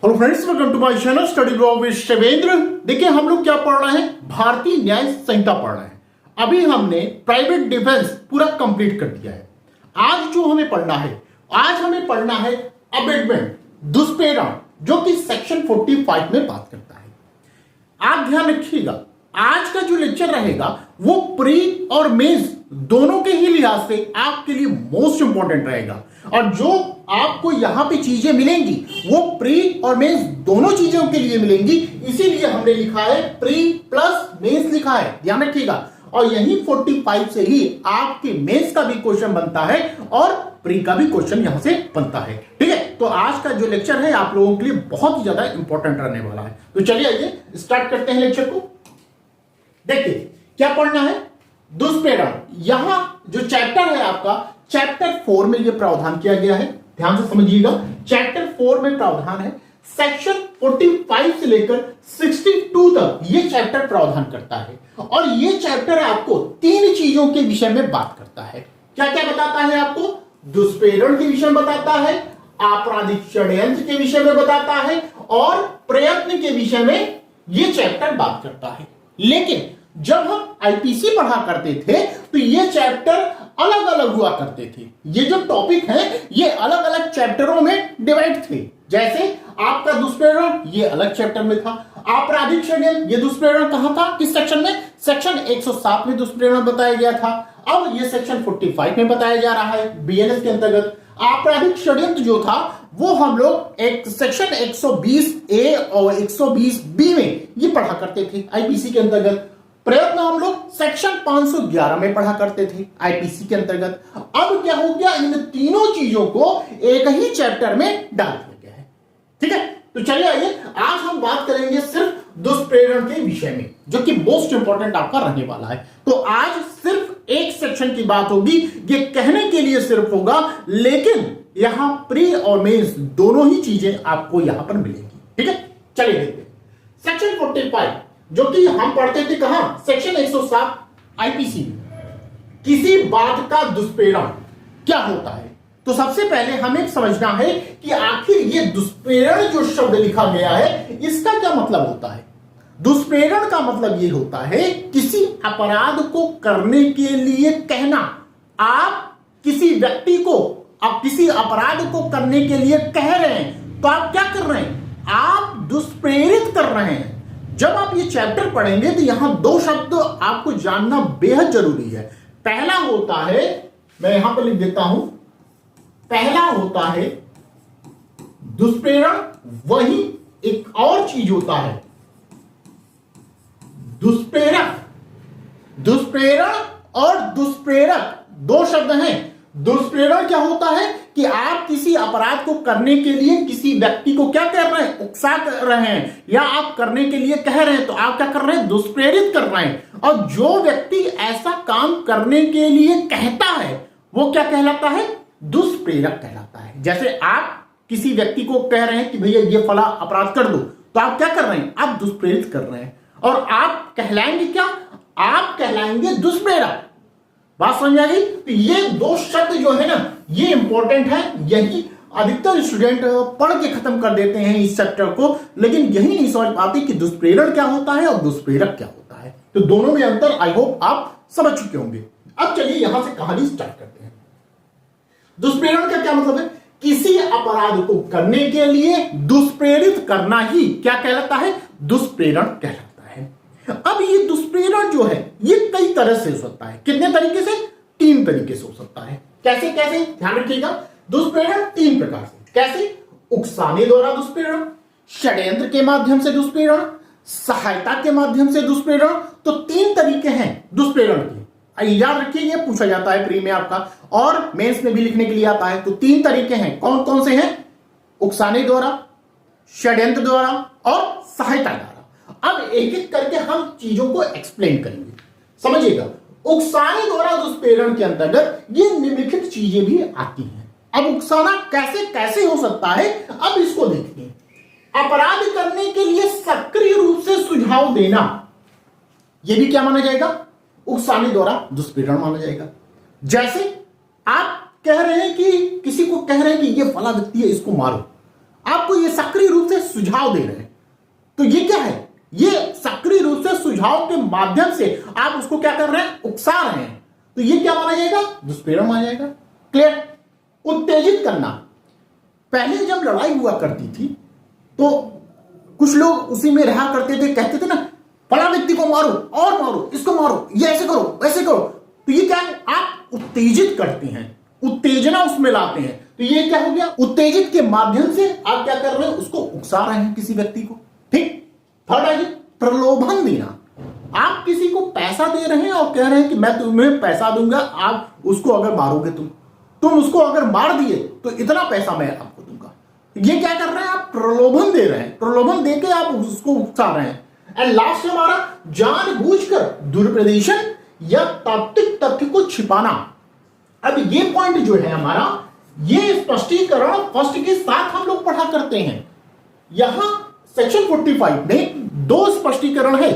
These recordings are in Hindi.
Hello friends, welcome to my channel study blog with Shivendra. देखिए हम लोग क्या पढ़ रहे हैं, भारतीय न्याय संहिता पढ़ रहे हैं। अभी हमने प्राइवेट डिफेंस पूरा कंप्लीट कर दिया है। आज जो हमें पढ़ना है, आज हमें पढ़ना है अबेटमेंट, दुष्प्रेरण, जो कि सेक्शन 45 में बात करता है। आप ध्यान रखिएगा, आज का जो लेक्चर रहेगा वो प्री और मेंस दोनों के ही लिहाज से आपके लिए मोस्ट इंपॉर्टेंट रहेगा। और जो आपको यहां पे चीजें मिलेंगी वो प्री और मेंस दोनों चीजों के लिए मिलेंगी, इसीलिए हमने लिखा है प्री प्लस मेंस लिखा है, ध्यान रखिएगा। और यही 45 से ही आपके मेंस का भी क्वेश्चन बनता है और प्री का भी क्वेश्चन यहां से बनता है। ठीक है, तो आज का जो लेक्चर है आप लोगों के लिए बहुत ही ज्यादा इंपॉर्टेंट रहने वाला है। तो चलिए आइए स्टार्ट करते हैं लेक्चर को। देखिए क्या पढ़ना है, दुष्प्रेरण। यहां जो चैप्टर है आपका, चैप्टर 4 में यह प्रावधान किया गया है, ध्यान से समझिएगा। चैप्टर 4 में प्रावधान है, सेक्शन 45 से लेकर 62 तक ये चैप्टर प्रावधान करता है। और ये चैप्टर आपको 3 चीजों के विषय में बात करता है। क्या क्या बताता है आपको? दुष्प्रेरण के विषय में बताता है, आपराधिक षड्यंत्र के विषय में बताता है और प्रयत्न के विषय में ये चैप्टर बात करता है। लेकिन जब हम आईपीसी पढ़ा करते थे तो ये चैप्टर अलग अलग हुआ करते थे। ये जो टॉपिक है ये अलग अलग चैप्टरों में डिवाइड थे। जैसे आपका दुष्प्रेरण ये अलग चैप्टर में था, आपराधिक षड्यंत्र ये दुष्प्रेरण कहां था, किस सेक्शन में? सेक्शन 107 में दुष्प्रेरण बताया गया था। अब ये सेक्शन 45 में बताया जा रहा है बीएनएस के अंतर्गत। आपराधिक षड्यंत्र जो था वो हम लोग एक सेक्शन 120A और 120B में ये पढ़ा करते थे आईपीसी के अंतर्गत। प्रयत्न हम लोग सेक्शन 511 में पढ़ा करते थे आईपीसी के अंतर्गत। अब क्या हो गया, इन तीनों चीजों को एक ही चैप्टर में डाल दिया गया है। ठीक है, तो चलिए आइए आज हम बात करेंगे सिर्फ दुष्प्रेरण के विषय में, जो कि मोस्ट इंपॉर्टेंट आपका रहने वाला है। तो आज सिर्फ एक सेक्शन की बात होगी, ये कहने के लिए सिर्फ होगा, लेकिन यहां प्री और मेंस दोनों ही चीजें आपको यहां पर मिलेंगी। ठीक है, चलिए देखते हैं सेक्शन 45, जो कि हम पढ़ते थे कहां, सेक्शन 107 आईपीसी में। किसी बात का दुष्प्रेरण क्या होता है? तो सबसे पहले हमें समझना है कि आखिर ये दुष्प्रेरण जो शब्द लिखा गया है इसका क्या मतलब होता है। दुष्प्रेरण का मतलब ये होता है किसी अपराध को करने के लिए कहना। आप किसी व्यक्ति को, आप किसी अपराध को करने के लिए कह रहे हैं तो आप क्या कर रहे हैं, आप दुष्प्रेरित कर रहे हैं। जब आप ये चैप्टर पढ़ेंगे तो यहां 2 शब्द आपको जानना बेहद जरूरी है। पहला होता है, मैं यहां पर लिख देता हूं, पहला होता है दुष्प्रेरण, वही एक और चीज होता है दुष्प्रेरक। दुष्प्रेरण और दुष्प्रेरक 2 शब्द हैं। दुष्प्रेरण क्या होता है कि आप किसी अपराध को करने के लिए किसी व्यक्ति को क्या कर रहे हैं, उकसा कर रहे हैं, या आप करने के लिए कह रहे हैं तो आप क्या कर रहे हैं, दुष्प्रेरित कर रहे हैं। और जो व्यक्ति ऐसा काम करने के लिए कहता है वो क्या कहलाता है, दुष्प्रेरक कहलाता है। जैसे आप किसी व्यक्ति को कह रहे हैं कि भैया ये फला अपराध कर दो, तो आप क्या कर रहे हैं, आप दुष्प्रेरित कर रहे हैं। और आप कहलाएंगे क्या, आप कहलाएंगे दुष्प्रेरक। बात समझ आ गई? तो ये 2 शब्द जो है ना ये इंपॉर्टेंट है। यही अधिकतर स्टूडेंट पढ़ के खत्म कर देते हैं इस चैप्टर को, लेकिन यही नहीं समझ पाते कि दुष्प्रेरण क्या होता है और दुष्प्रेरक क्या होता है। तो दोनों में अंतर आई होप आप समझ चुके होंगे। अब चलिए यहां से कहानी स्टार्ट करते हैं। दुष्प्रेरण का क्या मतलब है, किसी अपराध को करने के लिए दुष्प्रेरित करना ही क्या कहलाता है, दुष्प्रेरण कहलाता है। अब ये दुष्प्रेरण जो है ये कई तरह से हो सकता है। कितने तरीके से? 3 तरीके से हो सकता है। कैसे कैसे, ध्यान रखिएगा। दुष्प्रेरण 3 प्रकार से। कैसे? उकसाने द्वारा दुष्प्रेरण, षड्यंत्र के माध्यम से दुष्प्रेरण, सहायता के माध्यम से दुष्प्रेरण। तो 3 तरीके हैं दुष्प्रेरण के। याद रखिए, ये पूछा जाता है प्री में आपका और मेंस में भी लिखने के लिए आता है। तो 3 तरीके हैं। कौन कौन से हैं? उकसाने द्वारा, षड्यंत्र द्वारा और सहायता द्वारा। अब एक एक करके हम चीजों को एक्सप्लेन करेंगे, समझिएगा। उकसाने द्वारा दुष्प्रेरण के अंतर्गत ये निम्नलिखित चीजें भी आती हैं। अब उकसाना कैसे कैसे हो सकता है, अब इसको देखिए। अपराध करने के लिए सक्रिय रूप से सुझाव देना, यह भी क्या माना जाएगा, उकसाने द्वारा दुष्प्रेरण माना जाएगा। जैसे आप कह रहे हैं कि किसी को कह रहे हैं कि ये फला व्यक्ति है, इसको मारो। आपको ये शक सक्रिय रूप से सुझाव दे रहे हैं। तो ये क्या है, ये सक्रिय रूप से सुझाव के माध्यम से आप उसको क्या कर रहे हैं, उकसा रहे हैं। तो ये क्या माना जाएगा, दुष्प्रेरण माना जाएगा। क्लियर। उत्तेजित करना, पहले जब लड़ाई हुआ करती थी तो कुछ लोग उसी में रहा करते थे, कहते थे ना फला व्यक्ति को मारो और मारो, इसको मारो, ये ऐसे करो वैसे करो। तो ये क्या है, आप उत्तेजित करते हैं, उत्तेजना उसमें लाते हैं। तो ये क्या हो गया, उत्तेजित के माध्यम से आप क्या कर रहे हैं, उसको उकसा रहे हैं किसी व्यक्ति को। ठीक। थर्ड है प्रलोभन देना, आप किसी को पैसा दे रहे हैं और कह रहे हैं कि मैं तुम्हें पैसा दूंगा, आप उसको अगर मारोगे, तुम उसको अगर मार दिए तो इतना पैसा मैं आपको दूंगा। ये क्या कर रहे हैं, आप प्रलोभन दे रहे हैं, प्रलोभन देके आप उसको उकसा रहे हैं। एंड लास्ट हमारा जानबूझकर दुरुपदेशन या तात्विक तथ्य को छिपाना। अब ये पॉइंट जो है हमारा, ये स्पष्टीकरण फर्स्ट के साथ हम लोग पढ़ा करते हैं। यहां सेक्शन 45 में 2 स्पष्टीकरण है,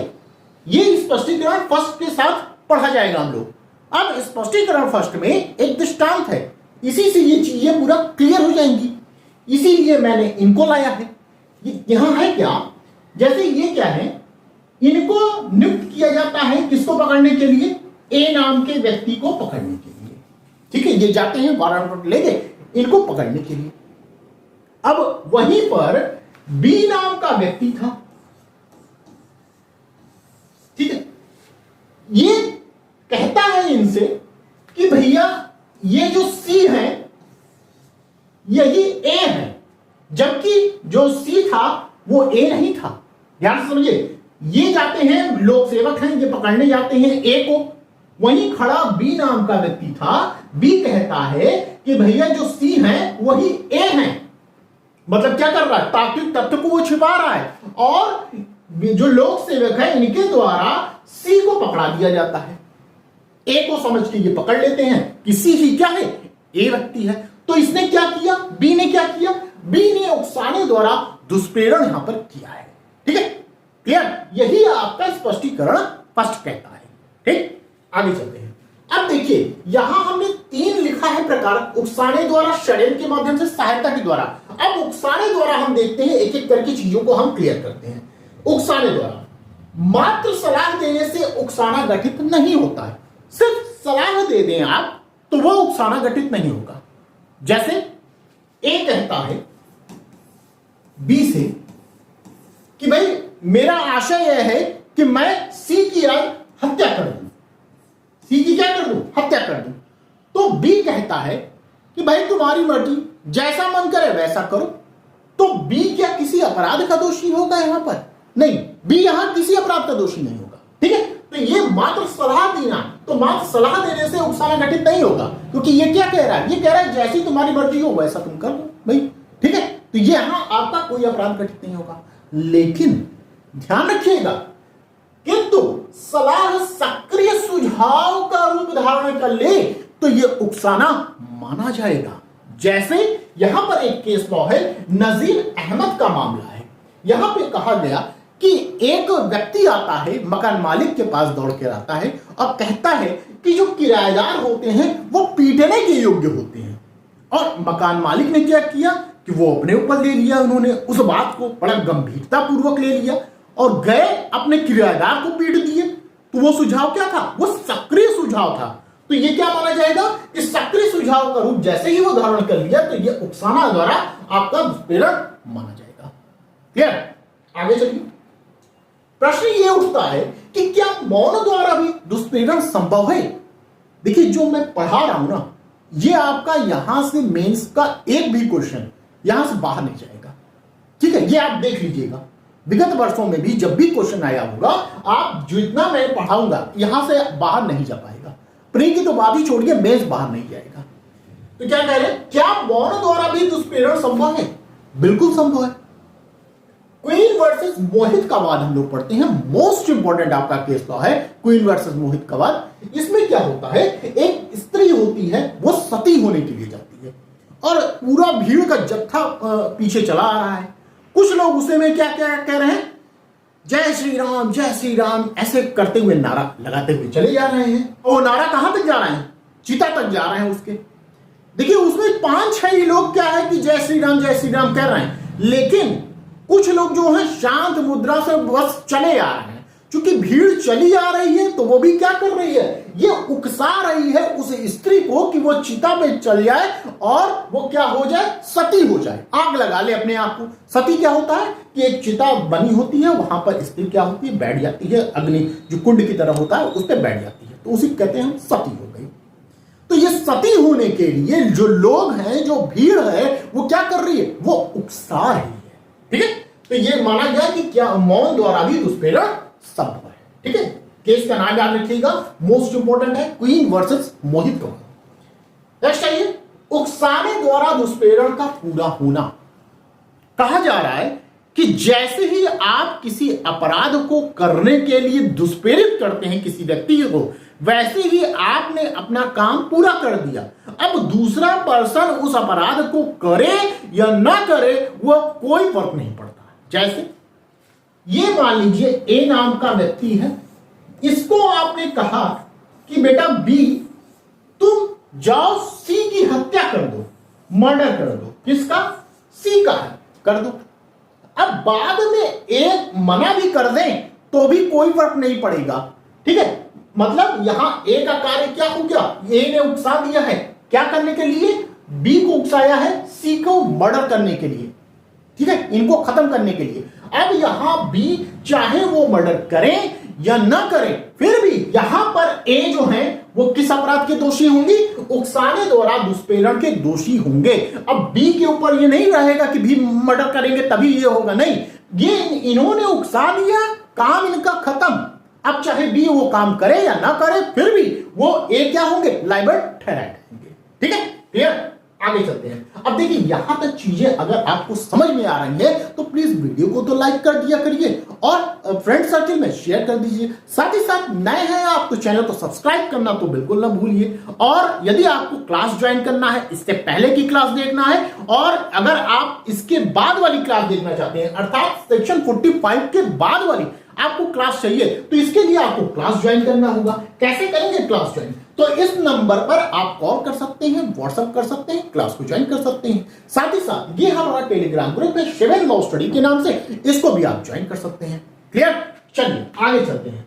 ये स्पष्टीकरण फर्स्ट के साथ पढ़ा जाएगा हम लोग। अब स्पष्टीकरण फर्स्ट में एक दृष्टांत है, इसी से ये चीजें पूरा क्लियर हो जाएंगी, इसीलिए मैंने इनको लाया है। यहां है क्या, जैसे ये क्या है, इनको नियुक्त किया जाता है किसको पकड़ने के लिए, ए नाम के व्यक्ति को पकड़ने के लिए। ठीक है, ये जाते हैं वारंट लेके इनको पकड़ने के लिए। अब वहीं पर बी नाम का व्यक्ति था। ठीक है, ये कहता है इनसे कि भैया ये जो सी है यही ए है, जबकि जो सी था वो ए नहीं था। ध्यान से समझिए, ये जाते हैं, लोक सेवक हैं, ये पकड़ने जाते हैं ए को, वहीं खड़ा बी नाम का व्यक्ति था। बी कहता है कि भैया जो सी है वही ए है, मतलब क्या कर रहा है, तात्विक तथ्य को वो छिपा रहा है, और जो लोक सेवक है इनके द्वारा सी को पकड़ा दिया जाता है। ए को समझ के ये पकड़ लेते हैं कि सी ही क्या है, ए व्यक्ति है। तो इसने क्या किया, बी ने क्या किया, बी ने उकसाने द्वारा दुष्प्रेरण यहां पर किया है। ठीक है, क्लियर, यही आपका स्पष्टीकरण फर्स्ट कहता है। ठीक, आगे चलते हैं। अब देखिए यहां हमने 3 लिखा है प्रकार, उकसाने द्वारा, षड्यंत्र के माध्यम से, सहायता के द्वारा। अब उकसाने द्वारा हम देखते हैं, एक एक करके चीजों को हम क्लियर करते हैं। उकसाने द्वारा, मात्र सलाह देने से उकसाना गठित नहीं होता है। सिर्फ सलाह दे दें आप तो वह उकसाना गठित नहीं होगा। जैसे ए कहता है बी से कि भाई मेरा आशय यह है कि मैं सी की आज हत्या कर दूं, सी की क्या कर दूं, हत्या कर दूं। तो बी कहता है कि भाई तुम्हारी मर्जी, जैसा मन करे वैसा करो। तो बी क्या किसी अपराध का दोषी होगा यहां पर? नहीं, बी यहां किसी अपराध का दोषी नहीं होगा। ठीक है, तो ये मात्र सलाह देना, तो मात्र सलाह देने से उकसाना घटित नहीं होगा, क्योंकि ये क्या कह रहा है, ये कह रहा है जैसी तुम्हारी मर्जी हो वैसा तुम कर लो भाई। ठीक है, तो ये यहां आपका कोई अपराध घटित नहीं होगा। लेकिन ध्यान रखिएगा, किंतु सलाह सक्रिय सुझाव का रूप धारण कर ले तो ये उकसाना माना जाएगा। जैसे यहां पर एक केस लॉ है, नजीर अहमद का मामला है। यहां पे कहा गया कि एक व्यक्ति आता है, मकान मालिक के पास दौड़ के आता है और कहता है कि जो किराएदार होते हैं वो पीटने के योग्य होते हैं। और मकान मालिक ने क्या किया कि वो अपने ऊपर ले लिया, उन्होंने उस बात को बड़ा गंभीरता पूर्वक ले लिया और गए अपने किराएदार को पीट दिए। तो वो सुझाव क्या था, वो सक्रिय सुझाव था। तो ये क्या माना जाएगा कि सक्रिय सुझाव का रूप जैसे ही वो धारण कर लिया तो ये उकसाना द्वारा आपका दुष्प्रेरण माना जाएगा। क्लियर, आगे चलिए। प्रश्न ये उठता है कि क्या मौन द्वारा भी दुष्प्रेरण संभव है? देखिए जो मैं पढ़ा रहा हूं ना, ये आपका यहां से मेंस का एक भी क्वेश्चन यहां से बाहर नहीं जाएगा। ठीक है, ये आप देख लीजिएगा, विगत वर्षों में भी जब भी क्वेश्चन आया होगा, आप जितना मैं पढ़ाऊंगा यहां से बाहर नहीं जा पाएगा। प्री की तो बात ही छोड़िए, मेंस बाहर नहीं जाएगा। तो क्या कह रहे हैं, क्या मौन द्वारा भी दुष्प्रेरण संभव है? बिल्कुल संभव है। क्वीन वर्सेस मोहित का वाद हम लोग पढ़ते हैं, मोस्ट इंपॉर्टेंट आपका केस लॉ है क्वीन वर्सेस मोहित का वाद। इसमें क्या होता है, एक स्त्री होती है, वो सती होने के लिए जाती है और पूरा भीड़ का जत्था पीछे चला आ रहा है। कुछ लोग उसे में क्या क्या कह रहे हैं, जय श्री राम ऐसे करते हुए नारा लगाते हुए चले जा रहे हैं। और वो नारा कहां तक जा रहे हैं, चिता तक जा रहे हैं उसके। देखिए उसमें 5-6 लोग क्या है कि जय श्री राम कह रहे हैं, लेकिन कुछ लोग जो है शांत मुद्रा से बस चले आ रहे हैं। क्योंकि भीड़ चली आ रही है तो वो भी क्या कर रही है, ये उकसा रही है उस स्त्री को कि वो चिता में चल जाए और वो क्या हो जाए, सती हो जाए, आग लगा ले अपने आप को। सती क्या होता है कि एक चिता बनी होती है, वहां पर स्त्री क्या होती है, बैठ जाती है, अग्नि जो कुंड की तरह होता है उस पर बैठ जाती है, तो उसी कहते हैं हम सती हो गई। तो ये सती होने के लिए जो लोग हैं, जो भीड़ है, वो क्या कर रही है, वो उकसा रही है। ठीक है, तो ये माना गया कि क्या मौन द्वारा भी दुष्प्रेरण संभव है। ठीक है, केस का नाम याद रखिएगा, मोस्ट इंपोर्टेंट है, क्वीन वर्सेस मोहित कौर। नेक्स्ट आइए, उकसाने द्वारा दुष्प्रेरण का पूरा होना। कहा जा रहा है कि जैसे ही आप किसी अपराध को करने के लिए दुष्प्रेरित करते हैं किसी व्यक्ति को, वैसे ही आपने अपना काम पूरा कर दिया। अब दूसरा पर्सन उस अपराध को करे या ना करे वह कोई फर्क नहीं पड़ता। जैसे ये मान लीजिए ए नाम का व्यक्ति है, इसको आपने कहा कि बेटा बी तुम जाओ सी की हत्या कर दो, मर्डर कर दो। किसका, सी का है, कर दो। अब बाद में ए मना भी कर दें तो भी कोई फर्क नहीं पड़ेगा। ठीक है, मतलब यहां ए का कार्य क्या हो गया, ए ने उकसा दिया है क्या करने के लिए, बी को उकसाया है सी को मर्डर करने के लिए। ठीक है, इनको खत्म करने के लिए। अब यहां बी चाहे वो मर्डर करें या ना करें, फिर भी यहां पर ए जो है वो किस अपराध के दोषी होंगे, उकसाने द्वारा दुष्प्रेरण के दोषी होंगे। अब बी के ऊपर ये नहीं रहेगा कि भी मर्डर करेंगे तभी ये होगा, नहीं, ये इन्होंने उकसा दिया, काम इनका खत्म। अब चाहे बी वो काम करे या ना करे, फिर भी वो ए क्या होंगे, लायबल ठहराए जाएंगे। ठीक है, क्लियर, आगे चलते हैं। अब देखिए यहां तक चीजें अगर आपको समझ में आ रही है तो प्लीज वीडियो को तो लाइक कर दिया करिए और फ्रेंड सर्किल में शेयर कर दीजिए। साथ ही साथ नए हैं आप तो चैनल को सब्सक्राइब करना तो बिल्कुल ना भूलिए। और यदि आपको क्लास ज्वाइन करना है, इससे पहले की क्लास देखना है, और अगर आप इसके बाद वाली क्लास देखना चाहते हैं, अर्थात सेक्शन 45 के बाद वाली आपको क्लास चाहिए, तो इसके लिए आपको क्लास ज्वाइन करना होगा। कैसे करेंगे क्लास ज्वाइन, तो इस नंबर पर आप कॉल कर सकते हैं, व्हाट्सएप कर सकते हैं, क्लास को ज्वाइन कर सकते हैं। साथ ही साथ ये हमारा टेलीग्राम ग्रुप है शिवेन लॉ स्टडी के नाम से, इसको भी आप ज्वाइन कर सकते हैं। क्लियर, चलिए आगे चलते हैं।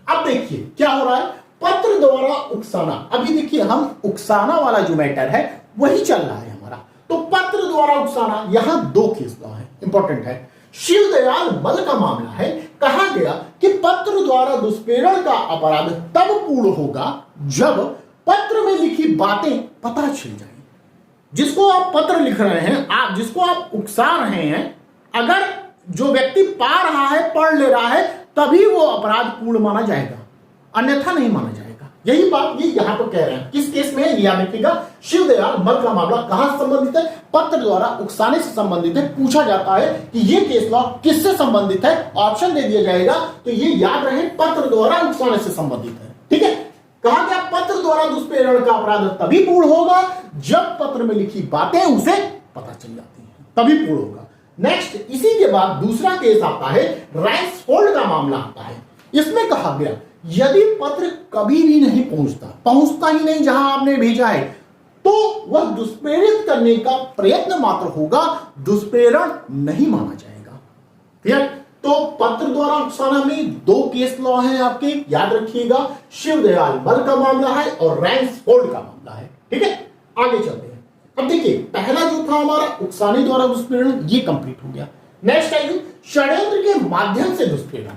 अब देखिए क्या हो रहा है, पत्र द्वारा उकसाना। अभी देखिए हम उकसाना वाला जो मैटर है वही चल रहा है हमारा। तो पत्र द्वारा उकसाना, यहां दो केस है, इंपॉर्टेंट है। शिवदयाल मल का मामला है, कहा गया कि पत्र द्वारा दुष्प्रेरण का अपराध तब पूर्ण होगा जब पत्र में लिखी बातें पता चल जाए। जिसको आप पत्र लिख रहे हैं, आप जिसको आप उकसा रहे हैं, अगर जो व्यक्ति पा रहा है, पढ़ ले रहा है, तभी वो अपराध पूर्ण माना जाएगा, अन्यथा नहीं माना जाएगा। यही बात ये यहां पर कह रहे हैं। किस केस में है याद रखिएगा, शिवदयाल मल का मामला कहां से संबंधित है, पत्र द्वारा उकसाने से संबंधित है। पूछा जाता है कि ये केस लॉ किससे संबंधित है, ऑप्शन दे दिया जाएगा, तो ये याद रहे पत्र द्वारा उकसाने से संबंधित है। ठीक है, कहा गया पत्र द्वारा दुष्प्रेरण का अपराध तभी पूर्ण होगा जब पत्र में लिखी बातें उसे पता चल जाती हैं, तभी पूर्ण होगा। नेक्स्ट, इसी के बाद दूसरा केस आता है, राइन्सफोल्ड का मामला आता है। इसमें कहा गया यदि पत्र कभी भी नहीं पहुंचता ही नहीं जहां आपने भेजा है, तो वह दुष्प्रेरित करने का प्रयत्न मात्र होगा, दुष्प्रेरण नहीं माना जाएगा। क्लियर, तो पत्र द्वारा उकसाना में दो केस लॉ हैं आपके, याद रखिएगा, शिवदयाल मल का मामला है और राइन्सफोल्ड का मामला है। ठीक है, आगे चलते हैं। अब देखिए पहला जो था हमारा उकसाने द्वारा दुष्प्रेरण, ये कंप्लीट हो गया। नेक्स्ट आइए, षड्यंत्र के माध्यम से दुष्प्रेरण।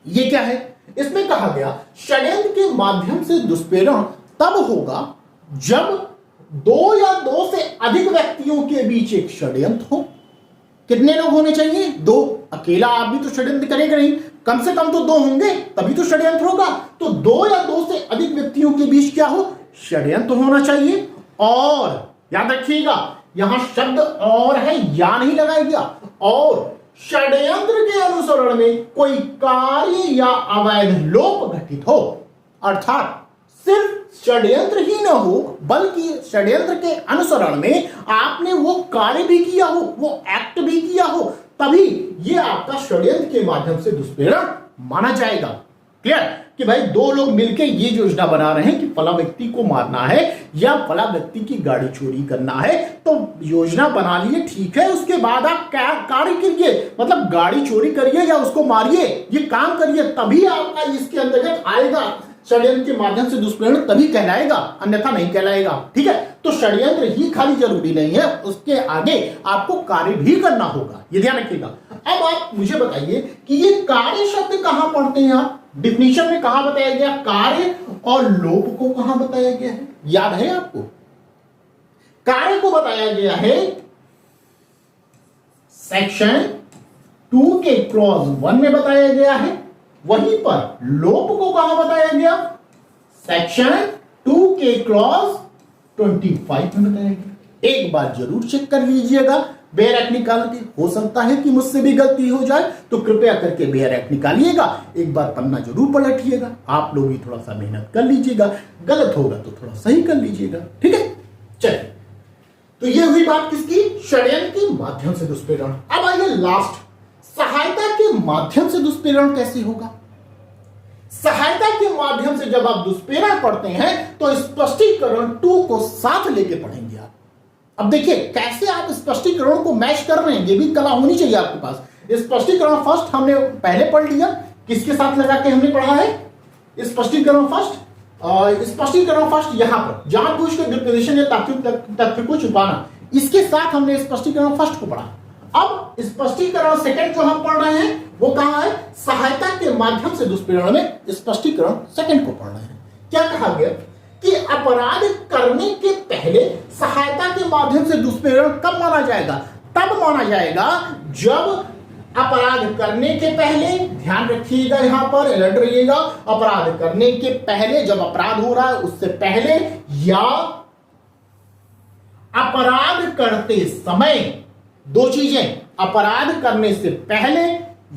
ये क्या है, इसमें कहा गया षड्यंत्र के माध्यम से दुष्प्रेरण तब होगा जब दो या दो से अधिक व्यक्तियों के बीच एक षड्यंत्र हो। कितने लोग होने चाहिए, दो। अकेला आदमी तो षड्यंत्र करेगा नहीं, कम से कम तो दो होंगे तभी तो षड्यंत्र होगा। तो दो या दो से अधिक व्यक्तियों के बीच क्या हो, षड्यंत्र होना चाहिए। और याद रखिएगा यहां शब्द और है, या नहीं लगाया गया। और षड्यंत्र के अनुसरण में कोई कार्य या अवैध लोप घटित हो, अर्थात सिर्फ षड्यंत्र ही न हो बल्कि षड्यंत्र के अनुसरण में आपने वो कार्य भी किया हो, वो एक्ट भी किया हो, तभी ये आपका षड्यंत्र के माध्यम से दुष्प्रेरण माना जाएगा। क्लियर? कि भाई दो लोग मिलके ये योजना बना रहे हैं कि फला व्यक्ति को मारना है या फला व्यक्ति की गाड़ी चोरी करना है, तो योजना बना लिए, ठीक है, उसके बाद आप क्या कार्य करिए, मतलब गाड़ी चोरी करिए या उसको मारिए, ये काम करिए, तभी आपका इसके अंतर्गत आएगा। षड्यंत्र के माध्यम से दुष्प्रेरण तभी कहलाएगा, अन्यथा नहीं कहलाएगा। ठीक है, तो षड्यंत्र ही खाली जरूरी नहीं है, उसके आगे आपको कार्य भी करना होगा, ये ध्यान रखिएगा। अब आप मुझे बताइए कि ये कार्य शब्द कहां पढ़ते हैं आप? डिफिनीशन में कहां बताया गया कार्य, और लोप को कहां बताया गया है? याद है आपको? कार्य को बताया गया है सेक्शन 2 के क्लॉज 1 में बताया गया है, वहीं पर लोप को कहां बताया गया? सेक्शन 2 के क्लॉज 25 में बताया गया। एक बार जरूर चेक कर लीजिएगा, बेयर एक्ट निकाल के। हो सकता है कि मुझसे भी गलती हो जाए, तो कृपया करके बेयर एक्ट निकालिएगा, एक बार पन्ना जरूर पलटिएगा। आप लोग भी थोड़ा सा मेहनत कर लीजिएगा, गलत होगा तो थोड़ा सही कर लीजिएगा। ठीक है, चलिए, तो ये हुई बात किसकी? षड्यंत्र के माध्यम से दुष्प्रेरण। अब आइए लास्ट, सहायता के माध्यम से दुष्प्रेरण कैसे होगा? सहायता के माध्यम से जब आप दुष्प्रेरण पढ़ते हैं तो स्पष्टीकरण 2 को साथ लेके पढ़ेंगे आप। अब देखिए कैसे आप स्पष्टीकरण को मैच कर रहे हैं, ये भी कला होनी चाहिए आपके पास। स्पष्टीकरण फर्स्ट हमने पहले पढ़ लिया, किसके साथ लगा के हमने पढ़ा है? स्पष्टीकरण फर्स्ट, स्पष्टीकरण फर्स्ट यहां पर जानबूझ के डिप्रेशन या तथ्य को छुपाना, इसके साथ हमने स्पष्टीकरण फर्स्ट को पढ़ा। अब स्पष्टीकरण सेकंड जो हम पढ़ रहे हैं वो कहां है? सहायता के माध्यम से दुष्प्रेरण में स्पष्टीकरण सेकंड को पढ़ रहे हैं। क्या कहा गया कि अपराध करने के पहले सहायता के माध्यम से दुष्प्रेरण कब माना जाएगा? तब माना जाएगा जब अपराध करने के पहले, ध्यान रखिएगा यहां पर, अलर्ट रहिएगा, अपराध करने के पहले, जब अपराध हो रहा है उससे पहले, या अपराध करते समय, दो चीजें, अपराध करने से पहले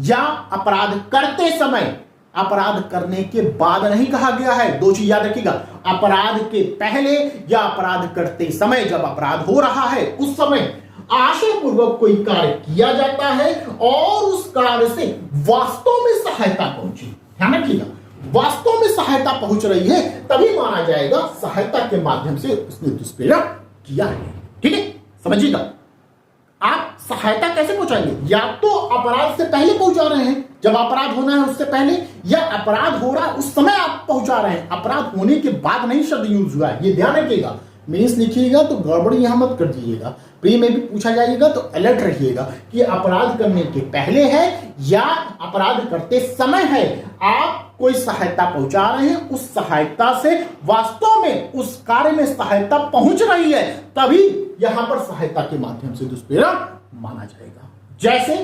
या अपराध करते समय। अपराध करने के बाद नहीं कहा गया है, दो चीज याद रखिएगा, अपराध के पहले या अपराध करते समय, जब अपराध हो रहा है उस समय आशयपूर्वक कोई कार्य किया जाता है और उस कार्य से वास्तव में सहायता पहुंची, ध्यान रखिएगा, वास्तव में सहायता पहुंच रही है, तभी माना जाएगा सहायता के माध्यम से उसने दुष्प्रेरण किया है। ठीक है, समझिएगा। आप सहायता कैसे पहुंचाएंगे? या तो अपराध से पहले पहुंचा रहे हैं, जब अपराध होना है उससे पहले, या अपराध हो रहा है उस समय आप पहुंचा रहे हैं, अपराध होने के बाद नहीं शब्द यूज हुआ है, ये ध्यान रखिएगा। मीन्स लिखिएगा तो गड़बड़ी यहां मत कर दीजिएगा, प्री में भी पूछा जाएगा तो अलर्ट रहिएगा कि अपराध करने के पहले है या अपराध करते समय है, आप कोई सहायता पहुंचा रहे हैं, उस सहायता से वास्तव में उस कार्य में सहायता पहुंच रही है, तभी यहां पर सहायता के माध्यम से दुष्प्रेरण माना जाएगा। जैसे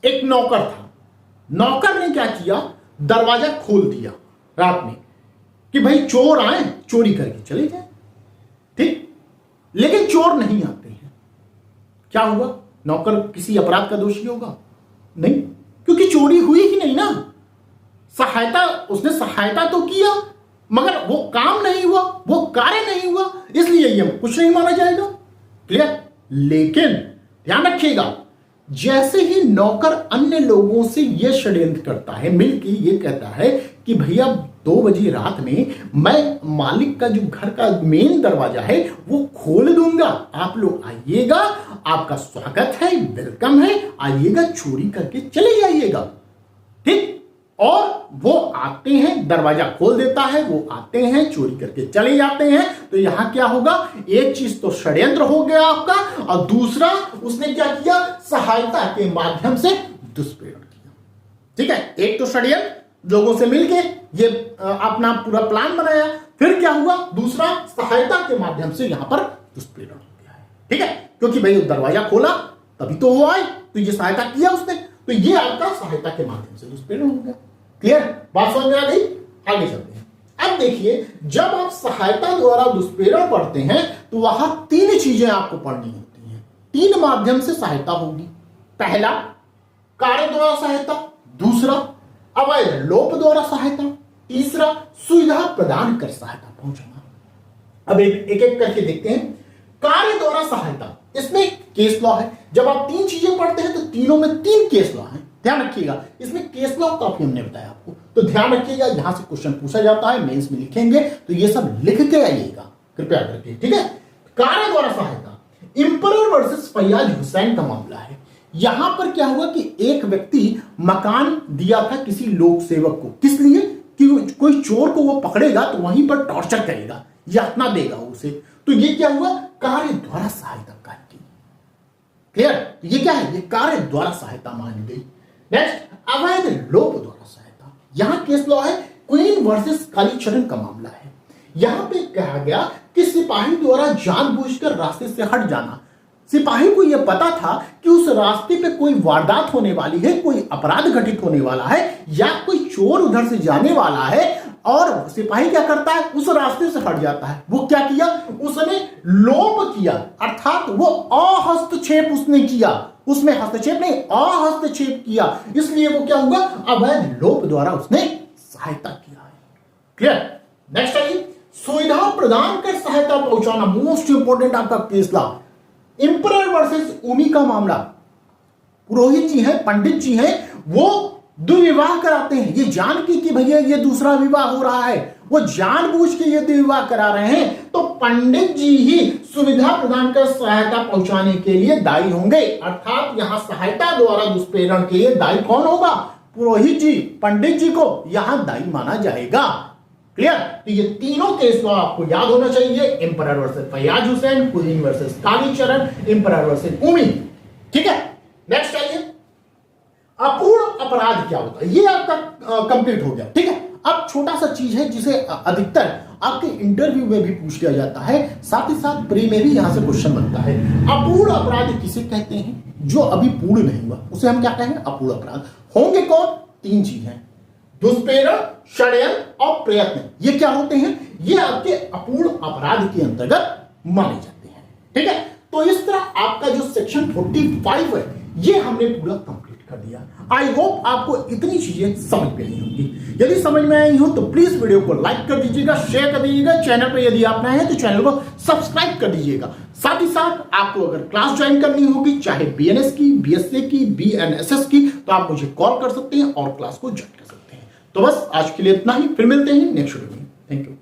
एक नौकर था, नौकर ने क्या किया? दरवाजा खोल दिया रात में कि भाई चोर आए, चोरी करके चले जाए, ठीक, लेकिन चोर नहीं आते हैं। क्या हुआ? नौकर किसी अपराध का दोषी होगा? नहीं, क्योंकि चोरी हुई ही नहीं ना। सहायता, उसने सहायता तो किया मगर वो काम नहीं हुआ, वो कार्य नहीं हुआ, इसलिए ये कुछ नहीं माना जाएगा। क्लियर? लेकिन ध्यान रखिएगा, जैसे ही नौकर अन्य लोगों से यह षड्यंत्र करता है, मिलकर ये कहता है कि भैया 2 बजे रात में मैं मालिक का जो घर का मेन दरवाजा है वो खोल दूंगा, आप लोग आइएगा, आपका स्वागत है, वेलकम है, आइएगा, चोरी करके चले जाइएगा, ठीक। और वो आते हैं, दरवाजा खोल देता है, वो आते हैं, चोरी करके चले जाते हैं। तो यहां क्या होगा? एक चीज तो षड्यंत्र हो गया आपका, और दूसरा उसने क्या किया? सहायता के माध्यम से दुष्प्रेरण किया। ठीक है, एक तो षड्यंत्र, लोगों से मिलके ये अपना पूरा प्लान बनाया, फिर क्या हुआ? दूसरा सहायता के माध्यम से यहां पर दुष्प्रेरण हो गया है। ठीक है, क्योंकि भाई दरवाजा खोला तभी तो वो आए, तो ये सहायता किया उसने, तो ये आपका सहायता के माध्यम से दुष्प्रेरण हो गया। क्लियर? बात समझ में आ गई? आगे चलते हैं। अब देखिए, जब आप सहायता द्वारा दुष्प्रेरण पढ़ते हैं तो वहां 3 चीजें आपको पढ़नी होती हैं, 3 माध्यम से सहायता होगी। पहला, कार्य द्वारा सहायता, दूसरा अवैध लोप द्वारा सहायता, तीसरा सुविधा प्रदान कर सहायता पहुंचाना। अब एक एक करके देखते हैं। कार्य द्वारा सहायता, इसमें केस लॉ है। जब आप 3 चीजें पढ़ते हैं तो तीनों में 3 केस लॉ है। ध्यान रखिएगा, इसमें केस लॉ काफी हमने बताया आपको, तो ध्यान रखिएगा, यहां से क्वेश्चन पूछा जाता है, मेंस में लिखेंगे तो ये सब लिख के आइएगा, कृपया करके, ठीक है। कार्य द्वारा सहायता, इंपरर वर्सेस फैयाज हुसैन का मामला है। यहां पर क्या हुआ कि एक व्यक्ति मकान दिया था किसी लोक सेवक को, किस लिए कि कोई चोर को वो पकड़ेगा तो वहीं पर टॉर्चर करेगा, यातना देगा उसे, तो ये क्या हुआ, कार्य द्वारा सहायता कार्य की। क्लियर, तो ये क्या है, ये कार्य द्वारा सहायता मानी गई। नेक्स्ट, अवैध लोप द्वारा सहायता, यहां केस लॉ है क्वीन वर्सेस कालीचरण का मामला है। यहां पे कहा गया कि सिपाही द्वारा जानबूझकर रास्ते से हट जाना, सिपाही को यह पता था कि उस रास्ते पे कोई वारदात होने वाली है, कोई अपराध घटित होने वाला है या कोई चोर उधर से जाने वाला है, और सिपाही क्या करता है, उस रास्ते से हट जाता है। वो क्या किया, उसने लोप किया, अर्थात वो अहस्तक्षेप उसने किया, उसमें हस्तक्षेप नहीं अहस्तक्षेप किया, इसलिए वो क्या हुआ, अवैध लोप द्वारा उसने सहायता किया है। क्लियर। नेक्स्ट आइए, सुविधा प्रदान कर सहायता पहुंचाना, मोस्ट इंपोर्टेंट आपका केस लॉ, इंपरर वर्सेस उमी का मामला। पुरोहित जी हैं, पंडित जी हैं, वो दुर्विवाह कराते हैं, ये जान के कि भैया ये दूसरा विवाह हो रहा है, वो जानबूझ के ये दुर्विवाह करा रहे हैं, तो पंडित जी ही सुविधा प्रदान कर सहायता पहुंचाने के लिए दायी होंगे, अर्थात यहां सहायता द्वारा दुष्प्रेरण के लिए दायी कौन होगा, पुरोहित जी, पंडित जी को यहां दायी माना जाएगा। क्लियर, तो ये तीनों केस लॉ आपको याद होना चाहिए, emperor versus Faiyaz Hussain, queen versus Kalicharan, emperor versus Umi. ठीक है। नेक्स्ट आइए, अपूर्ण अपराध क्या होता है, ये आपका कंप्लीट हो गया। ठीक है। अब छोटा सा चीज है जिसे अधिकतर आपके इंटरव्यू में भी पूछ लिया जाता है, साथ ही साथ प्री में भी यहां से क्वेश्चन बनता है। अपूर्ण अपराध किसे कहते हैं, जो अभी पूर्ण नहीं हुआ उसे हम क्या कहेंगे, अपूर्ण अपराध। होंगे कौन, तीन चीज है, दुष्प्रेरण, षड्यंत्र और प्रयत्न, ये क्या होते हैं, ये आपके अपूर्ण अपराध के अंतर्गत माने जाते हैं। ठीक है। तो इस तरह आपका जो सेक्शन 45 है ये हमने पूरा कंप्लीट कर दिया। आई होप आपको इतनी चीजें समझ में आई होंगी। यदि समझ में आई हो तो प्लीज वीडियो को लाइक कर दीजिएगा, शेयर कर दीजिएगा, चैनल पर यदि आप नए हैं तो चैनल को सब्सक्राइब कर दीजिएगा। साथ ही साथ आपको अगर क्लास ज्वाइन करनी होगी, चाहे बीएनएस की, बीएसए की, बीएनएसएस की, तो आप मुझे कॉल कर सकते हैं और क्लास को ज्वाइन कर सकते हैं। तो बस आज के लिए इतना ही, फिर मिलते हैं नेक्स्ट वीडियो में। Thank you.